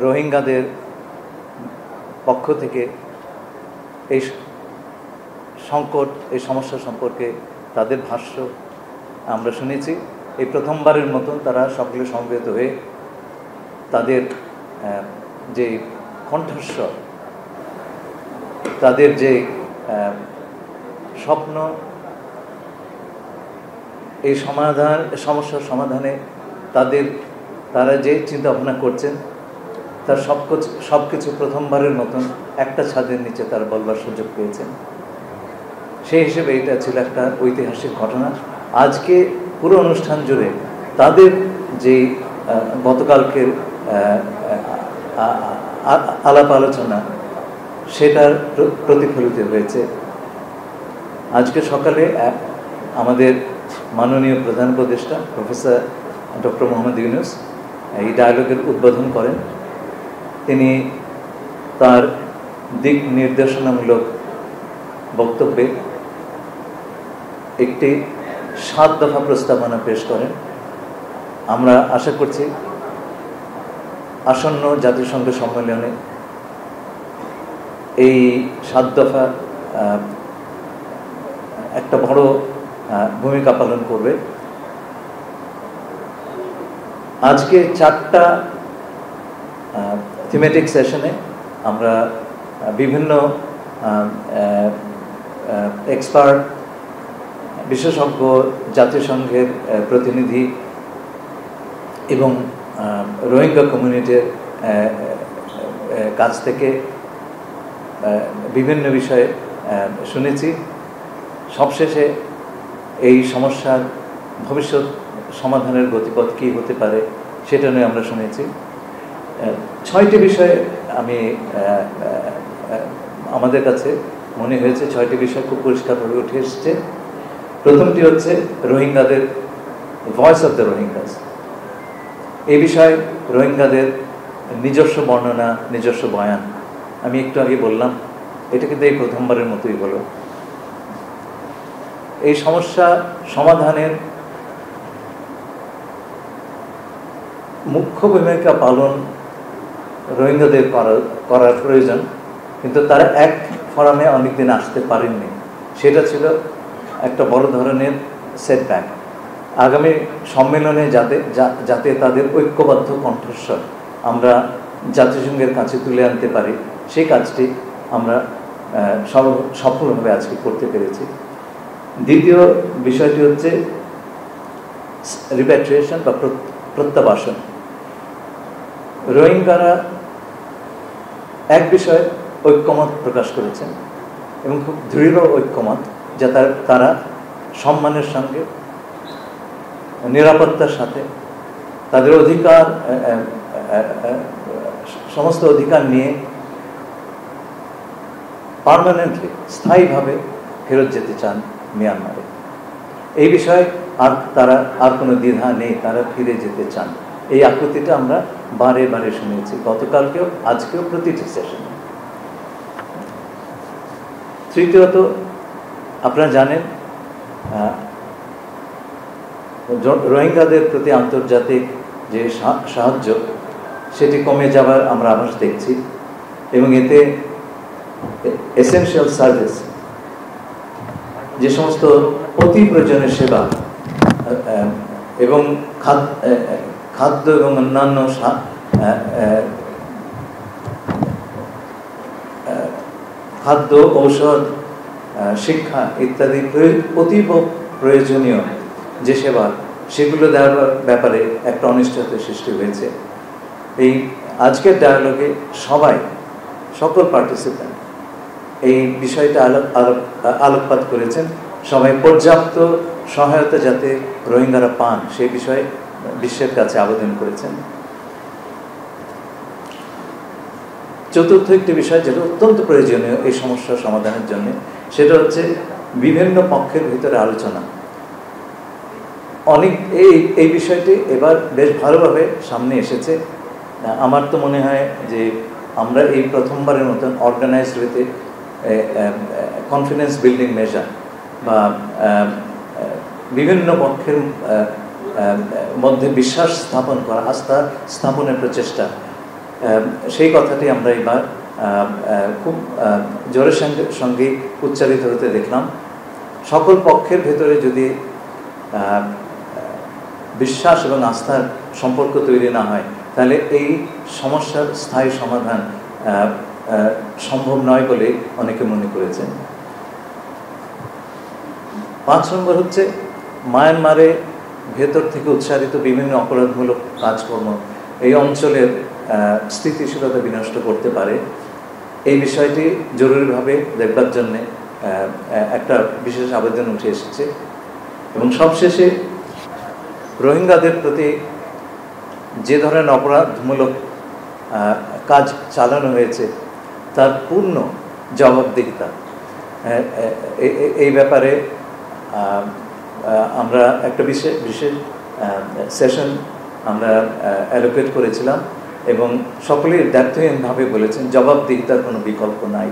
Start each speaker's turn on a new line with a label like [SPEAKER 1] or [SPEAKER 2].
[SPEAKER 1] রোহিঙ্গাদের পক্ষ থেকে এই সংকট, এই সমস্যা সম্পর্কে তাদের ভাষ্য আমরা শুনেছি। এই প্রথমবারের মতন তারা সকলে সমবেত হয়ে তাদের যে কণ্ঠস্বর, তাদের যে স্বপ্ন, এই সমস্যার সমাধানে তারা যে চিন্তা ভাবনা করছেন তার সব কিছু প্রথমবারের মতন একটা ছাদের নিচে তারা বলবার সুযোগ পেয়েছেন। সেই হিসেবে এটা ছিল একটা ঐতিহাসিক ঘটনা। আজকে পুরো অনুষ্ঠান জুড়ে তাদের যে গতকালকের আলাপ আলোচনা সেটার প্রতিফলিত হয়েছে। আজকে সকালে আমাদের মাননীয় প্রধান উপদেষ্টা প্রফেসর ডক্টর মোহাম্মদ ইউনূস এই ডায়ালগের উদ্বোধন করেন। তিনি তার দিক নির্দেশনামূলক বক্তব্যে একটি 7 দফা প্রস্তাবনা পেশ করেন। আমরা আশা করছি আসন্ন জাতিসংঘ সম্মেলনে এই 7 দফা একটা বড় ভূমিকা পালন করবে। আজকে 4টা থিমেটিক সেশনে আমরা বিভিন্ন এক্সপার্ট, বিশেষজ্ঞ, জাতিসংঘের প্রতিনিধি এবং রোহিঙ্গা কমিউনিটির কাছ থেকে বিভিন্ন বিষয়ে শুনেছি। সবশেষে এই সমস্যার ভবিষ্যৎ সমাধানের গতিপথ কী হতে পারে সেটা নিয়ে আমরা শুনেছি। 6টি বিষয়ে আমাদের কাছে মনে হয়েছে 6টি বিষয় খুব পরিষ্কারভাবে উঠে এসছে। প্রথমটি হচ্ছে রোহিঙ্গাদের ভয়েস অফ দ্য রোহিঙ্গাস। এই বিষয়ে রোহিঙ্গাদের নিজস্ব বর্ণনা, নিজস্ব বয়ান। আমি একটু আগে বললাম, এটা কিন্তু এই প্রথমবারের মতোই হলো। এই সমস্যা সমাধানের মুখ্য ভূমিকা পালন রোহিঙ্গাদের করার প্রয়োজন, কিন্তু তারা এক ফোরামে অনেকদিন আসতে পারেননি। সেটা ছিল একটা বড় ধরনের সেটব্যাক। আগামী সম্মেলনে যাতে তাদের ঐক্যবদ্ধ কণ্ঠস্বর আমরা জাতিসংঘের কাছে তুলে আনতে পারি, সেই কাজটি আমরা সফলভাবে আজকে করতে পেরেছি। দ্বিতীয় বিষয়টি হচ্ছে রিপ্যাট্রিয়েশন বা প্রত্যাবাসন। রোহিঙ্গারা এক বিষয়ে ঐক্যমত প্রকাশ করেছেন এবং খুব দৃঢ় ঐক্যমত, যে তারা সম্মানের সঙ্গে, নিরাপত্তার সাথে তাদের অধিকার, সমস্ত অধিকার নিয়ে পার্মানেন্টলি, স্থায়ীভাবে ফেরত যেতে চান মিয়ানমারে। এই বিষয়ে তারা আর কোনো দ্বিধা নেই, তারা ফিরে যেতে চান। এই আকুতিটা আমরা বারে বারে শুনেছি, গতকালকেও, আজকেও, প্রতিটি সেশনে। তৃতীয়ত, আপনারা জানেন রোহিঙ্গাদের প্রতি আন্তর্জাতিক যে সাহায্য সেটি কমে যাবার আমরা আভাস দেখছি, এবং এতে এসেনশিয়াল সার্ভিস, যে সমস্ত অতি প্রয়োজনীয় সেবা এবং খাদ্য এবং অন্যান্য খাদ্য, ঔষধ, শিক্ষা ইত্যাদি অতীব প্রয়োজনীয় যে সেবা, সেগুলো দেওয়ার ব্যাপারে একটা অনিশ্চয়তা সৃষ্টি হয়েছে। এই আজকের ডায়ালগে সকল পার্টিসিপেন্ট এই বিষয়টা আলোকপাত করেছেন। সবাই পর্যাপ্ত সহায়তা যাতে রোহিঙ্গারা পান সেই বিষয়ে বিশ্বের কাছে আবেদন করেছেন। চতুর্থ একটি বিষয় যেটা অত্যন্ত প্রয়োজনীয় এই সমস্যার সমাধানের জন্য, সেটা হচ্ছে বিভিন্ন পক্ষের ভিতরে আলোচনা। এই বিষয়টি এবার বেশ ভালোভাবে সামনে এসেছে। আমার তো মনে হয় যে আমরা এই প্রথমবারের মতন অর্গানাইজড ওয়েতে কনফিডেন্স বিল্ডিং মেজার বা বিভিন্ন পক্ষের মধ্যে বিশ্বাস স্থাপন করা, আস্থা স্থাপনের প্রচেষ্টা, সেই কথাটি আমরা এবার খুব জোরের সঙ্গে উচ্চারিত হতে দেখলাম। সকল পক্ষের ভেতরে যদি বিশ্বাস এবং আস্থার সম্পর্ক তৈরি না হয়, তাহলে এই সমস্যার স্থায়ী সমাধান সম্ভব নয় বলে অনেকে মনে করেছেন। 5 নম্বর হচ্ছে মায়ানমারে ভেতর থেকে উৎসারিত বিভিন্ন অপরাধমূলক কাজকর্ম এই অঞ্চলের স্থিতিশীলতা বিনষ্ট করতে পারে। এই বিষয়টি জরুরিভাবে দেখবার জন্যে একটা বিশেষ আবেদন উঠে এসেছে। এবং সবশেষে রোহিঙ্গাদের প্রতি যে ধরনের অপরাধমূলক কাজ চালানো হয়েছে তার পূর্ণ জবাবদিহিতা, এই ব্যাপারে আমরা একটা বিশেষ সেশন আমরা অ্যালোকেট করেছিলাম এবং সকলেই দায়িত্বহীনভাবে বলেছেন জবাবদিহিতার কোনো বিকল্প নাই।